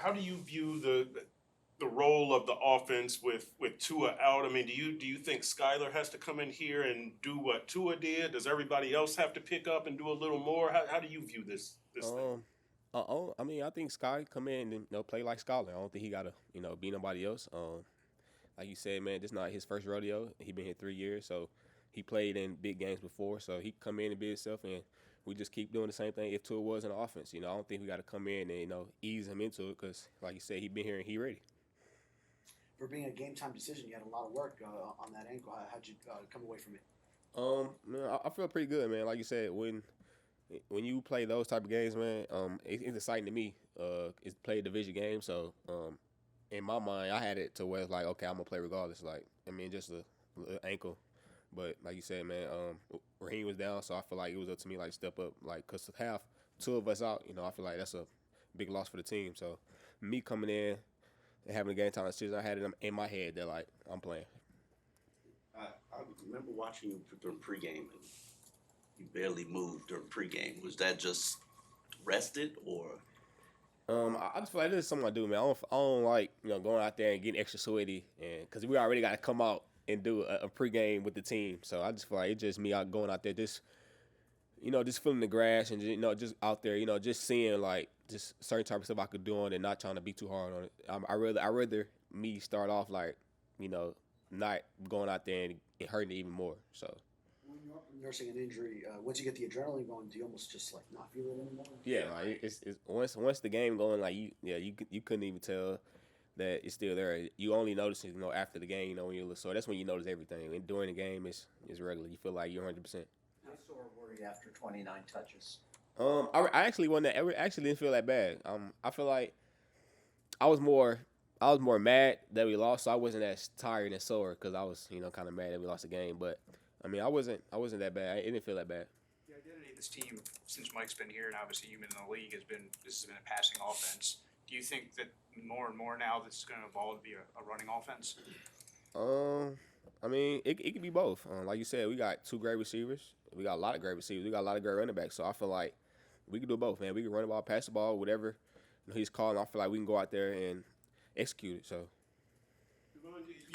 how do you view the role of the offense with Tua out? I mean, do you think Skyler has to come in here and do what Tua did? Does everybody else have to pick up and do a little more? How do you view this thing? I mean, I think Sky come in and play like Skyler. I don't think he gotta be nobody else. Like you said, man, this not his first rodeo. He been here 3 years, so he played in big games before. So he come in and be himself, and we just keep doing the same thing. If Tua was in the offense, I don't think we got to come in and ease him into it because, like you said, he been here and he ready. For being a game time decision, you had a lot of work on that ankle. How'd you come away from it? Man, I feel pretty good, man. Like you said, when you play those type of games, man, it's exciting to me. It's play a division game, so in my mind, I had it to where it's like, okay, I'm gonna play regardless. Like, I mean, just a ankle, but like you said, man, Raheem was down, so I feel like it was up to me, like step up, like, cause to have two of us out, I feel like that's a big loss for the team. So me coming in and having a game time decision, I had it in my head that like I'm playing. I remember watching you during pregame, and you barely moved during pregame. Was that just rested, or? I just feel like this is something I do, man. I don't like going out there and getting extra sweaty, and because we already got to come out and do a pregame with the team. So I just feel like it's just me going out there, just just feeling the grass and just out there, just seeing like just certain type of stuff I could do on it, and not trying to be too hard on it. I rather me start off like not going out there and hurting it even more. So. When you're nursing an injury, once you get the adrenaline going, do you almost just like not feel it anymore? Yeah, like it's once the game going, like you couldn't even tell that it's still there. You only notice it after the game, when you're sore. That's when you notice everything. And during the game, it's regular. You feel like you're 100%. How sore were you after 29 touches? I actually didn't feel that bad. I feel like I was more mad that we lost, so I wasn't as tired and sore because I was kind of mad that we lost the game, but. I mean, I wasn't that bad. It didn't feel that bad. The identity of this team, since Mike's been here, and obviously you've been in the league, this has been a passing offense. Do you think that more and more now this is going to evolve to be a running offense? I mean, it could be both. Like you said, we got two great receivers. We got a lot of great receivers. We got a lot of great running backs. So I feel like we can do both, man. We can run the ball, pass the ball, whatever he's calling. I feel like we can go out there and execute it. So.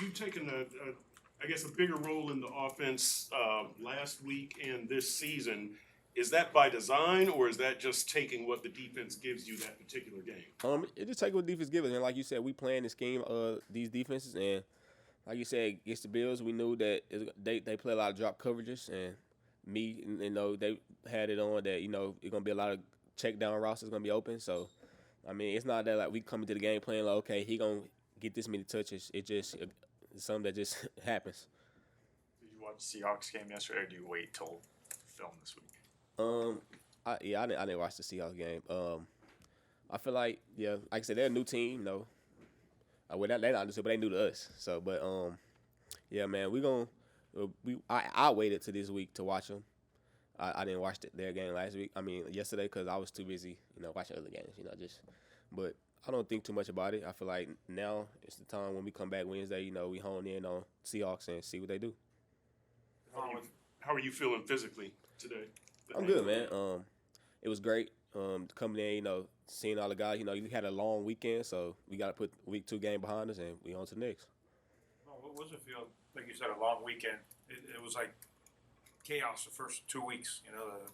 You've taken I guess a bigger role in the offense last week and this season. Is that by design, or is that just taking what the defense gives you that particular game? It just take what defense gives us. And like you said, we playing this scheme these defenses, and like you said, against the Bills, we knew that they play a lot of drop coverages, and they had it on that it's gonna be a lot of check down routes that's gonna be open. So, I mean, it's not that like we come into the game playing like, okay, he gonna get this many touches. It just it's something that just happens. Did you watch the Seahawks game yesterday, or do you wait till film this week? I didn't watch the Seahawks game. I feel like like I said, they're a new team. Well, they're not new, but they new to us. So, but yeah, man, I waited till this week to watch them. I didn't watch their game yesterday because I was too busy, watching other games, but. I don't think too much about it. I feel like now it's the time when we come back Wednesday, we hone in on Seahawks and see what they do. How are you feeling physically today? I'm good, man. It was great coming in, seeing all the guys. You had a long weekend, so we got to put week 2 game behind us, and we on to the next. What was it feel? Like you said, a long weekend. It was like chaos the first 2 weeks.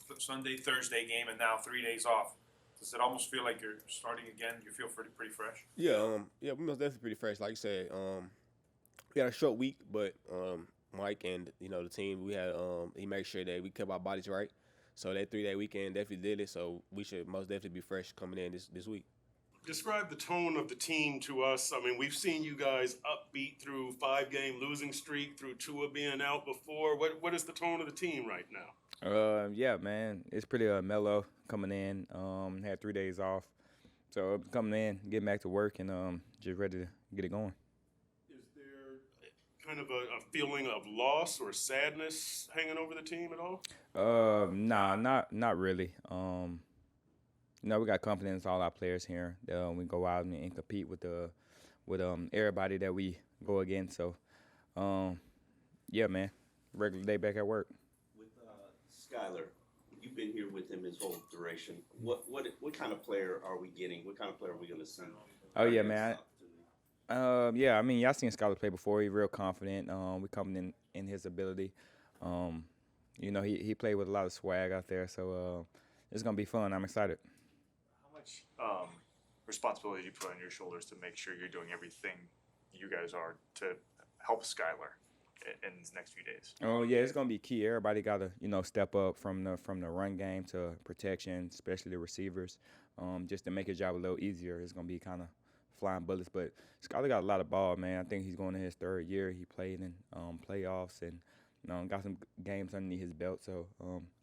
The Sunday, Thursday game, and now 3 days off. Does it almost feel like you're starting again? You feel pretty fresh? Yeah, we most definitely pretty fresh. Like you said, we had a short week, but Mike and the team, we had he made sure that we kept our bodies right. So that 3-day weekend definitely did it. So we should most definitely be fresh coming in this week. Describe the tone of the team to us. I mean, we've seen you guys upbeat through 5-game losing streak, through Tua being out before. What is the tone of the team right now? Yeah, man, it's pretty mellow coming in. Had 3 days off, so coming in, getting back to work, and just ready to get it going. Is there kind of a feeling of loss or sadness hanging over the team at all? Nah, not really. We got confidence in all our players here. We go out and compete with everybody that we go against. So, yeah, man, regular day back at work. Skyler, you've been here with him his whole duration. What kind of player are we getting? What kind of player are we going to see? Oh yeah, man. Yeah, I mean, y'all seen Skyler play before. He's real confident. We confident in his ability. You know, he played with a lot of swag out there, so it's gonna be fun. I'm excited. How much responsibility do you put on your shoulders to make sure you're doing everything you guys are to help Skyler in these next few days? Oh yeah, it's gonna be key. Everybody gotta step up from the run game to protection, especially the receivers, just to make his job a little easier. It's gonna be kind of flying bullets, but Skyler got a lot of ball, man. I think he's going to his third year. He played in playoffs and got some games underneath his belt, so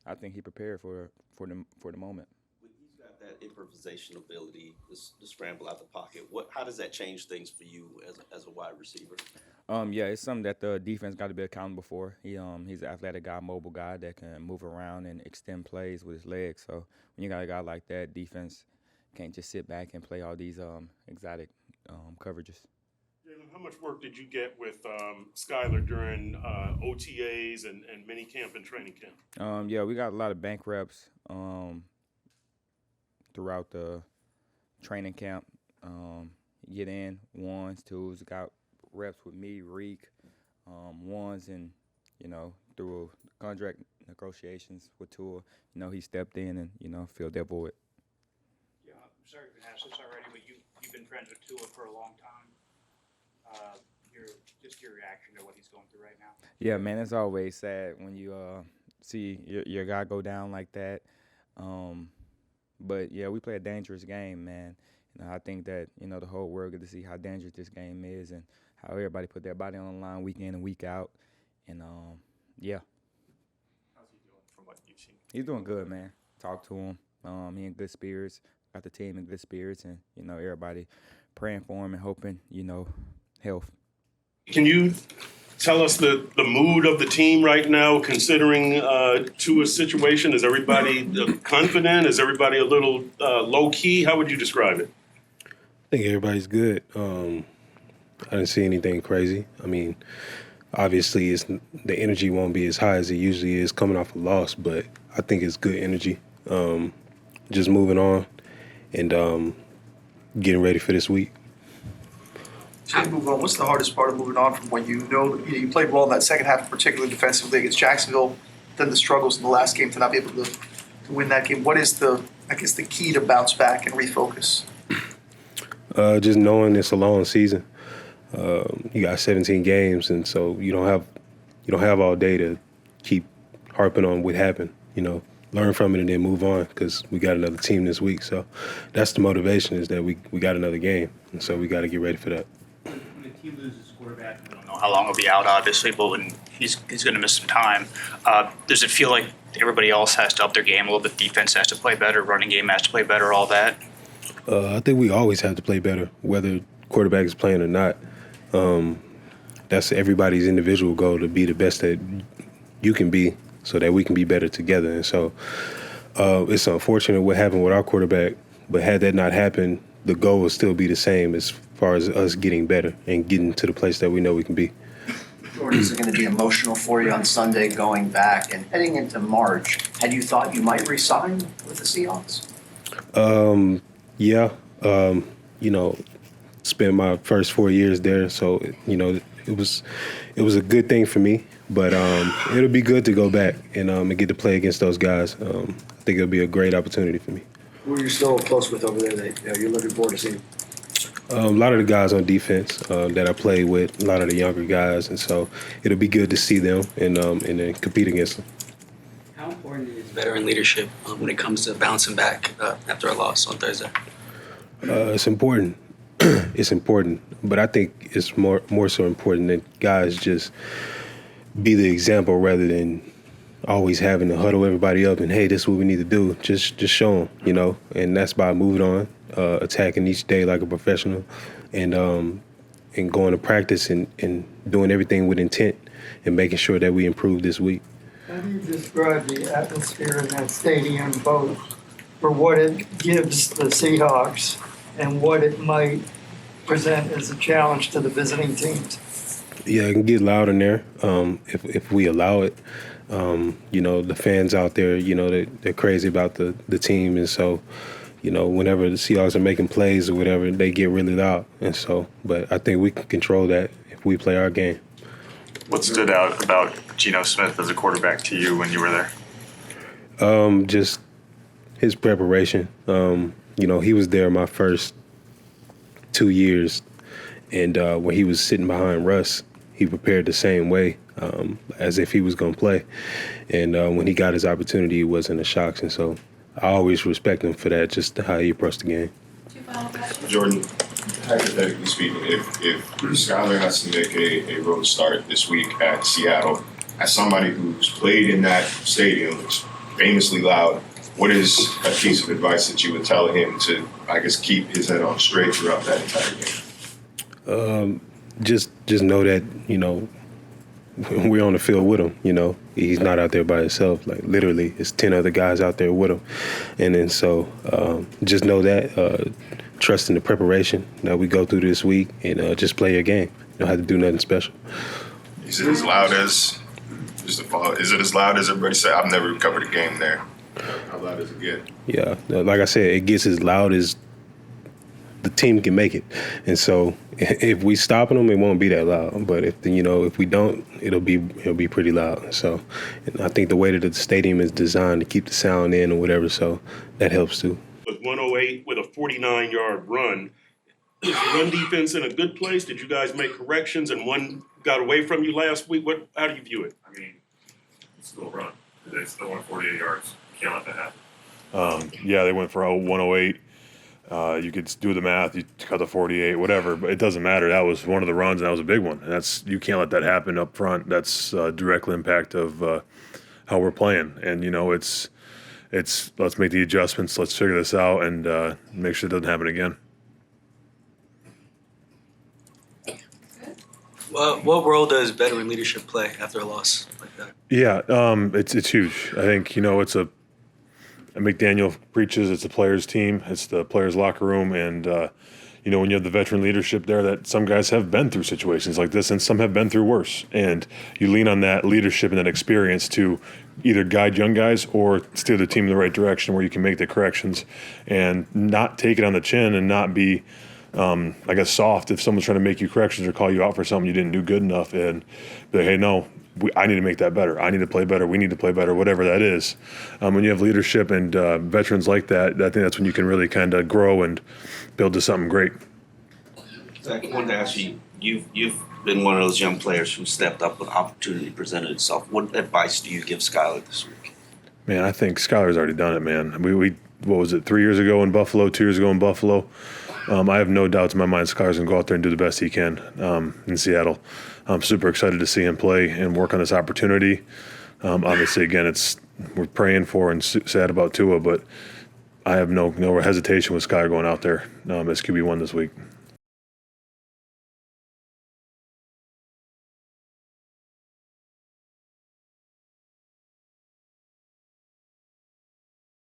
I think he prepared for the moment. When he's got that improvisation ability, the scramble out the pocket, how does that change things for you as a wide receiver? Yeah, it's something that the defense got to be accountable for. He's an athletic guy, mobile guy that can move around and extend plays with his legs. So when you got a guy like that, defense can't just sit back and play all these exotic coverages. Jaylen, how much work did you get with Skyler during OTAs and mini camp and training camp? Yeah, we got a lot of bank reps throughout the training camp. Get in ones, twos, got reps with me, Reek, ones, and through contract negotiations with Tua, he stepped in and filled that void. Yeah, I'm sorry if you asked this already, but you've been friends with Tua for a long time. Your reaction to what he's going through right now. Yeah, man, it's always sad when you see your guy go down like that. But yeah, we play a dangerous game, man. I think that the whole world get to see how dangerous this game is and how everybody put their body on the line week in and week out. And yeah. How's he doing from what you've seen? He's doing good, man. Talk to him. He in good spirits. Got the team in good spirits, and everybody praying for him and hoping health. Can you tell us the mood of the team right now, considering Tua's situation? Is everybody confident? Is everybody a little low key? How would you describe it? I think everybody's good. I didn't see anything crazy. I mean, obviously, the energy won't be as high as it usually is coming off a loss, but I think it's good energy. Just moving on and getting ready for this week. So you move on. What's the hardest part of moving on from what you played well in that second half, particularly defensively against Jacksonville, then the struggles in the last game to not be able to win that game? What is the key to bounce back and refocus? Just knowing it's a long season. You got 17 games, and so you don't have all day to keep harping on what happened. Learn from it and then move on because we got another team this week. So that's the motivation, is that we got another game, and so we got to get ready for that. When the team loses quarterback, we don't know how long he'll be out, obviously, but when he's going to miss some time, does it feel like everybody else has to up their game a little bit? Defense has to play better, running game has to play better, all that? I think we always have to play better, whether quarterback is playing or not. That's everybody's individual goal, to be the best that you can be so that we can be better together. And so it's unfortunate what happened with our quarterback, but had that not happened, the goal would still be the same as far as us getting better and getting to the place that we know we can be. Jordyn, is it going to be emotional for you on Sunday going back and heading into March? Had you thought you might resign with the Seahawks? Yeah. Spent my first 4 years there, so it was a good thing for me. But it'll be good to go back and get to play against those guys. I think it'll be a great opportunity for me. Who are you still close with over there that you're looking forward to seeing? A lot of the guys on defense that I played with, a lot of the younger guys, and so it'll be good to see them and then compete against them. How important is veteran leadership when it comes to bouncing back after a loss on Thursday? It's important. It's important, but I think it's more so important that guys just be the example rather than always having to huddle everybody up and, hey, this is what we need to do. Just show them, and that's by moving on, attacking each day like a professional, and going to practice and doing everything with intent and making sure that we improve this week. How do you describe the atmosphere in that stadium, both for what it gives the Seahawks and what it might present as a challenge to the visiting teams? Yeah, it can get loud in there if we allow it. The fans out there, they're crazy about the team, and so, whenever the Seahawks are making plays or whatever, they get really loud. And so, but I think we can control that if we play our game. What stood out about Geno Smith as a quarterback to you when you were there? Just his preparation. He was there my first 2 years, and when he was sitting behind Russ, he prepared the same way, as if he was going to play. And when he got his opportunity, it wasn't a shock. And so I always respect him for that, just how he approached the game. Jordyn, hypothetically speaking, if Skyler has to make a road start this week at Seattle, as somebody who's played in that stadium, it's famously loud, what is a piece of advice that you would tell him to, I guess, keep his head on straight throughout that entire game? Just know that, we're on the field with him, He's not out there by himself. Like, literally, it's 10 other guys out there with him. And then so just know that, trust in the preparation that we go through this week, and just play your game. You don't have to do nothing special. Is it as loud as, just to follow, is it as loud as everybody say? I've never covered a game there. How loud does it get? Yeah, like I said, it gets as loud as the team can make it. And so if we stopping them, it won't be that loud. But if we don't, it'll be pretty loud. So and I think the way that the stadium is designed to keep the sound in or whatever, so that helps too. With 108 with a 49-yard run, is the run defense in a good place? Did you guys make corrections and one got away from you last week? How do you view it? I mean, it's still a run. They still went 48 yards. You can't let that happen. Yeah, they went for 108. You could do the math. You cut the 48, whatever, but it doesn't matter. That was one of the runs, and that was a big one. And you can't let that happen up front. That's a direct impact of how we're playing. And it's let's make the adjustments. Let's figure this out and make sure it doesn't happen again. What role does veteran leadership play after a loss like that? Yeah, it's huge. I think McDaniel preaches it's the players' team, it's the players' locker room, and when you have the veteran leadership there, that some guys have been through situations like this, and some have been through worse, and you lean on that leadership and that experience to either guide young guys or steer the team in the right direction where you can make the corrections and not take it on the chin and not be soft if someone's trying to make you corrections or call you out for something you didn't do good enough, and be like, hey, no, I need to make that better. I need to play better. We need to play better, whatever that is. When you have leadership and veterans like that, I think that's when you can really kind of grow and build to something great. Zach, I wanted to ask you, you've been one of those young players who stepped up when opportunity presented itself. What advice do you give Skyler this week? Man, I think Skyler's already done it, man. We what was it, 3 years ago in Buffalo, 2 years ago in Buffalo? I have no doubts in my mind Skyler's going to go out there and do the best he can in Seattle. I'm super excited to see him play and work on this opportunity. Obviously, again, we're praying for and sad about Tua, but I have no hesitation with Skyler going out there as QB1 this week.